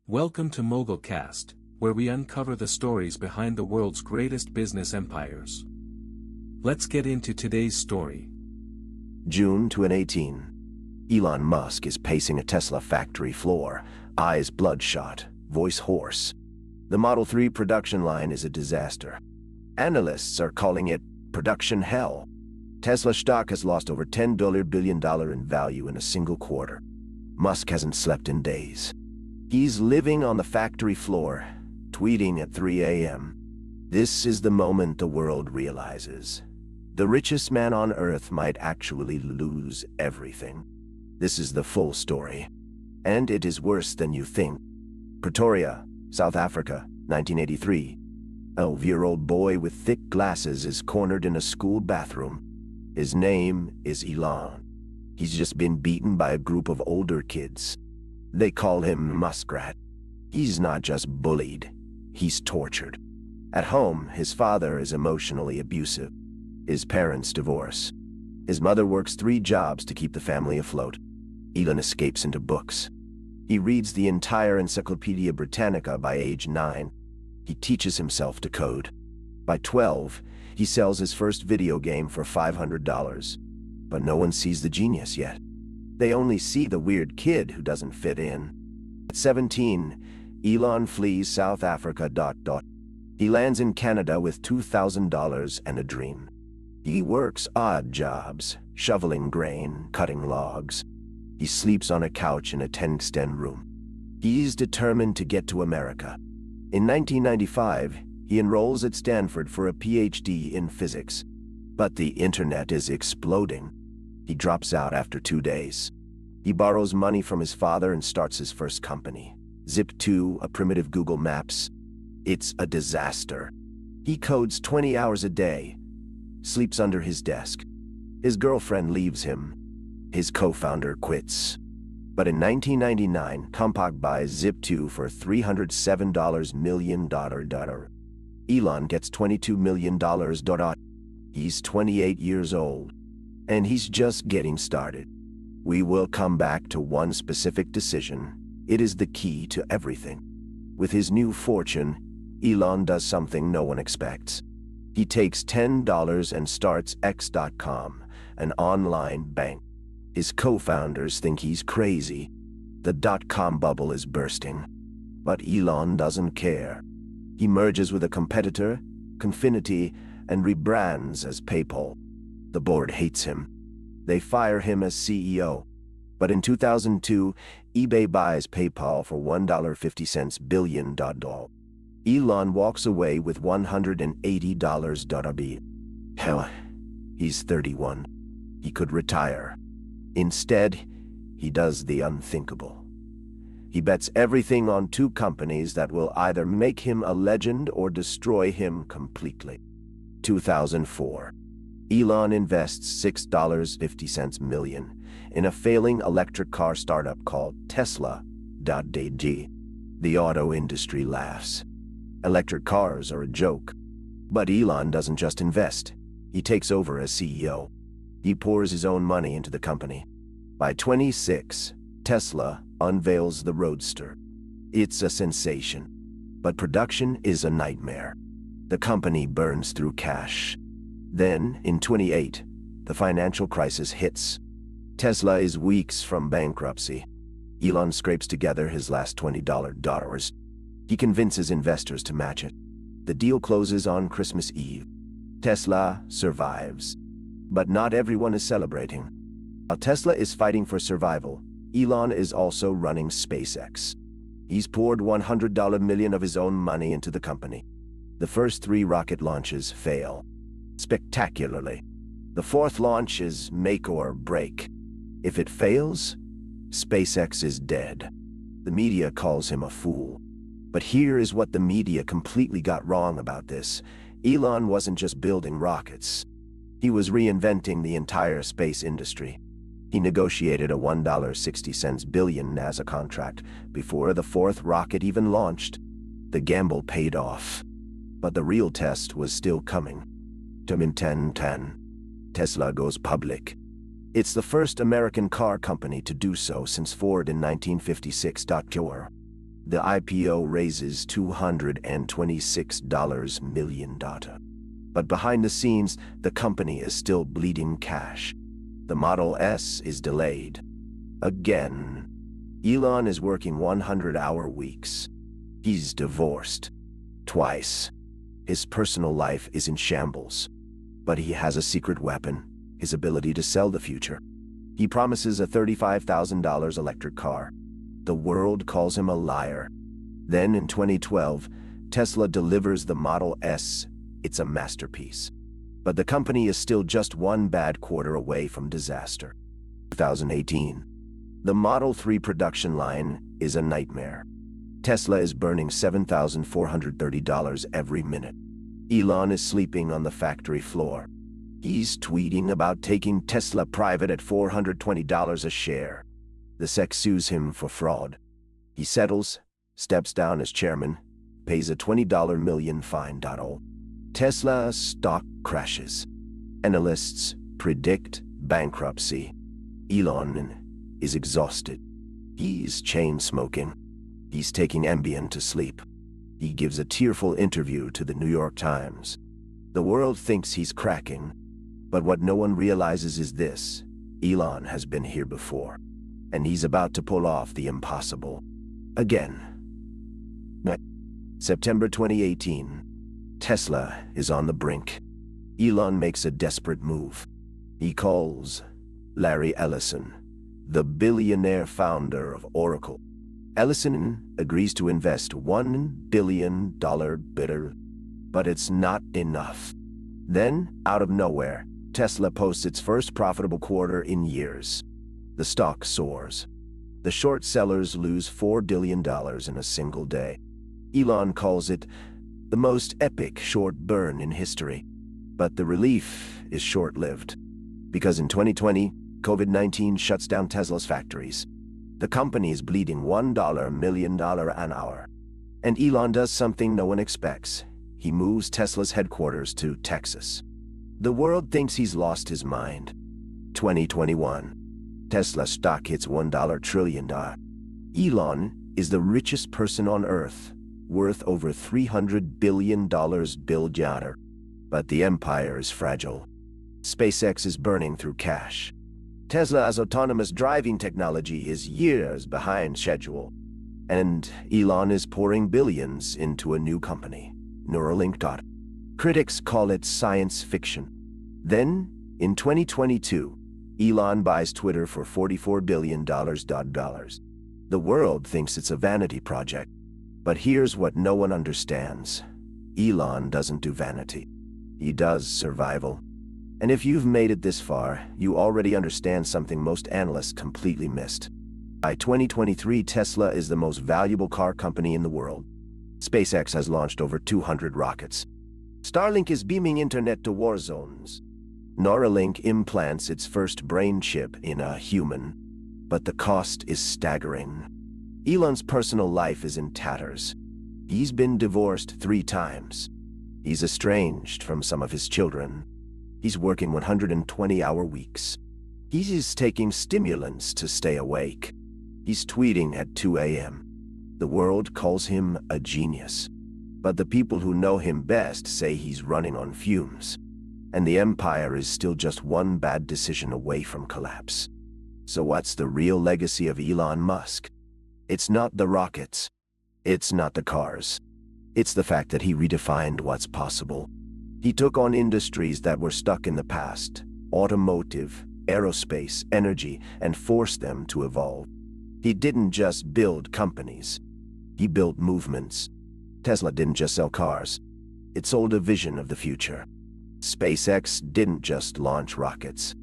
Welcome to MogulCast, where we uncover the stories behind the world's greatest business empires. Let's get into today's story. June 2018. Elon Musk is pacing a Tesla factory floor, eyes bloodshot, voice hoarse. The Model 3 production line is a disaster. Analysts are calling it production hell. Tesla stock has lost over $10 billion in value in a single quarter. Musk hasn't slept in days. He's living on the factory floor, tweeting at 3 a.m. This is the moment the world realizes. The richest man on Earth might actually lose everything. This is the full story. And it is worse than you think. Pretoria, South Africa, 1983. A 12-year-old boy with thick glasses is cornered in a school bathroom. His name is Elon. He's just been beaten by a group of older kids. They call him Muskrat. He's not just bullied, he's tortured. At home, his father is emotionally abusive. His parents divorce. His mother works 3 jobs to keep the family afloat. Elon escapes into books. He reads the entire Encyclopedia Britannica by age 9. He teaches himself to code. By 12, he sells his first video game for $500. But no one sees the genius yet. They only see the weird kid who doesn't fit in. At 17, Elon flees South Africa. He lands in Canada with $2,000 and a dream. He works odd jobs, shoveling grain, cutting logs. He sleeps on a couch in a tent-stand room. He's determined to get to America. In 1995, he enrolls at Stanford for a PhD in physics. But the internet is exploding. He drops out after 2 days. He borrows money from his father and starts his first company, Zip2, a primitive Google Maps. It's a disaster. He codes 20 hours a day, sleeps under his desk. His girlfriend leaves him. His co-founder quits. But in 1999, Compaq buys Zip2 for $307 million. Elon gets $22 million. He's 28 years old, and he's just getting started. We will come back to one specific decision. It is the key to everything. With his new fortune, Elon does something no one expects. He takes $10 and starts X.com, an online bank. His co-founders think he's crazy. The dot-com bubble is bursting. But Elon doesn't care. He merges with a competitor, Confinity, and rebrands as PayPal. The board hates him. They fire him as CEO. But in 2002, eBay buys PayPal for $1.50 billion. Elon walks away with $180. Hell, he's 31. He could retire. Instead, he does the unthinkable. He bets everything on 2 companies that will either make him a legend or destroy him completely. 2004. Elon invests $6.50 million in a failing electric car startup called Tesla.ag. The auto industry laughs. Electric cars are a joke. But Elon doesn't just invest. He takes over as CEO. He pours his own money into the company. By 26, Tesla unveils the Roadster. It's a sensation. But production is a nightmare. The company burns through cash. Then, in 28, the financial crisis hits. Tesla is weeks from bankruptcy. Elon scrapes together his last $20. He convinces investors to match it. The deal closes on Christmas Eve. Tesla survives. But not everyone is celebrating. While Tesla is fighting for survival, Elon is also running SpaceX. He's poured $100 million of his own money into the company. The first 3 rocket launches fail spectacularly. The 4th launch is make or break. If it fails, SpaceX is dead. The media calls him a fool. But here is what the media completely got wrong about this. Elon wasn't just building rockets. He was reinventing the entire space industry. He negotiated a $1.60 billion NASA contract before the 4th rocket even launched. The gamble paid off. But the real test was still coming. 2010, Tesla goes public. It's the first American car company to do so since Ford in 1956. The IPO raises $226 million. But behind the scenes, the company is still bleeding cash. The Model S is delayed. Again. Elon is working 100-hour weeks. He's divorced. Twice. His personal life is in shambles. But he has a secret weapon, his ability to sell the future. He promises a $35,000 electric car. The world calls him a liar. Then in 2012, Tesla delivers the Model S. It's a masterpiece. But the company is still just one bad quarter away from disaster. 2018. The Model 3 production line is a nightmare. Tesla is burning $7,430 every minute. Elon is sleeping on the factory floor. He's tweeting about taking Tesla private at $420 a share. The SEC sues him for fraud. He settles, steps down as chairman, pays a $20 million fine. Tesla stock crashes. Analysts predict bankruptcy. Elon is exhausted. He's chain-smoking. He's taking Ambien to sleep. He gives a tearful interview to the New York Times. The world thinks he's cracking, but what no one realizes is this: Elon has been here before, and he's about to pull off the impossible. Again. September 2018. Tesla is on the brink. Elon makes a desperate move. He calls Larry Ellison, the billionaire founder of Oracle. Ellison agrees to invest $1 billion bidder, but it's not enough. Then, out of nowhere, Tesla posts its first profitable quarter in years. The stock soars. The short sellers lose $4 billion in a single day. Elon calls it the most epic short burn in history. But the relief is short-lived, because in 2020, COVID-19 shuts down Tesla's factories. The company is bleeding $1 million an hour. And Elon does something no one expects. He moves Tesla's headquarters to Texas. The world thinks he's lost his mind. 2021. Tesla stock hits $1 trillion. Elon is the richest person on Earth, worth over $300 billion billionaire. But the empire is fragile. SpaceX is burning through cash. Tesla's autonomous driving technology is years behind schedule. And Elon is pouring billions into a new company, Neuralink. Critics call it science fiction. Then, in 2022, Elon buys Twitter for $44 billion. The world thinks it's a vanity project. But here's what no one understands. Elon doesn't do vanity. He does survival. And if you've made it this far, you already understand something most analysts completely missed. By 2023, Tesla is the most valuable car company in the world. SpaceX has launched over 200 rockets. Starlink is beaming internet to war zones. Neuralink implants its first brain chip in a human. But the cost is staggering. Elon's personal life is in tatters. He's been divorced 3 times. He's estranged from some of his children. He's working 120-hour weeks. He's taking stimulants to stay awake. He's tweeting at 2 a.m. The world calls him a genius. But the people who know him best say he's running on fumes. And the empire is still just one bad decision away from collapse. So what's the real legacy of Elon Musk? It's not the rockets. It's not the cars. It's the fact that he redefined what's possible. He took on industries that were stuck in the past, automotive, aerospace, energy, and forced them to evolve. He didn't just build companies. He built movements. Tesla didn't just sell cars. It sold a vision of the future. SpaceX didn't just launch rockets.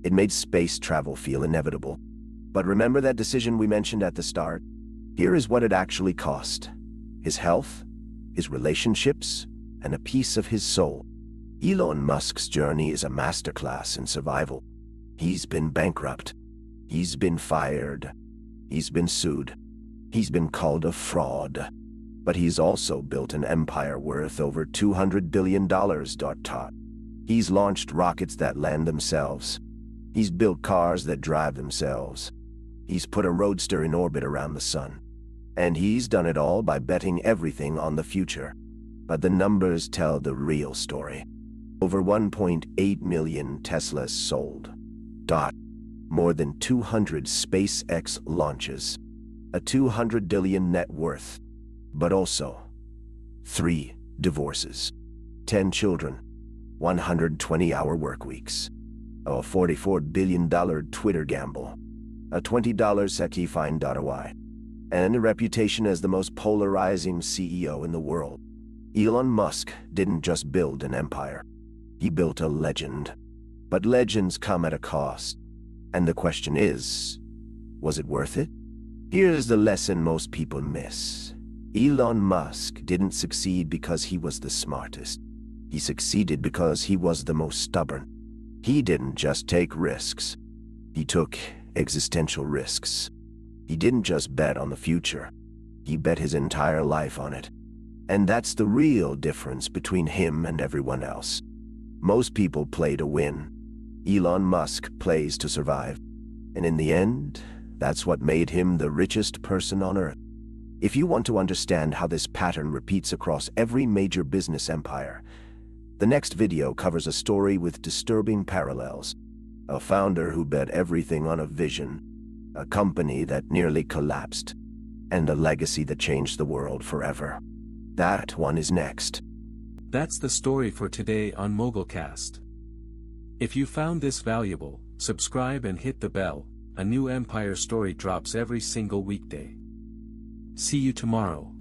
It made space travel feel inevitable. But remember that decision we mentioned at the start? Here is what it actually cost: his health, his relationships, and a piece of his soul. Elon Musk's journey is a masterclass in survival. He's been bankrupt. He's been fired. He's been sued. He's been called a fraud. But he's also built an empire worth over $200 billion. He's launched rockets that land themselves. He's built cars that drive themselves. He's put a roadster in orbit around the sun. And he's done it all by betting everything on the future. But the numbers tell the real story. Over 1.8 million Teslas sold. More than 200 SpaceX launches. A $200 billion net worth. But also 3 divorces. 10 children. 120-hour work weeks. A $44 billion Twitter gamble. A $20 SEC fine.oi. And a reputation as the most polarizing CEO in the world. Elon Musk didn't just build an empire. He built a legend. But legends come at a cost. And the question is, was it worth it? Here's the lesson most people miss. Elon Musk didn't succeed because he was the smartest. He succeeded because he was the most stubborn. He didn't just take risks. He took existential risks. He didn't just bet on the future. He bet his entire life on it. And that's the real difference between him and everyone else. Most people play to win. Elon Musk plays to survive. And in the end, that's what made him the richest person on Earth. If you want to understand how this pattern repeats across every major business empire, the next video covers a story with disturbing parallels. A founder who bet everything on a vision, a company that nearly collapsed, and a legacy that changed the world forever. That one is next. That's the story for today on MogulCast. If you found this valuable, subscribe and hit the bell. A new empire story drops every single weekday. See you tomorrow.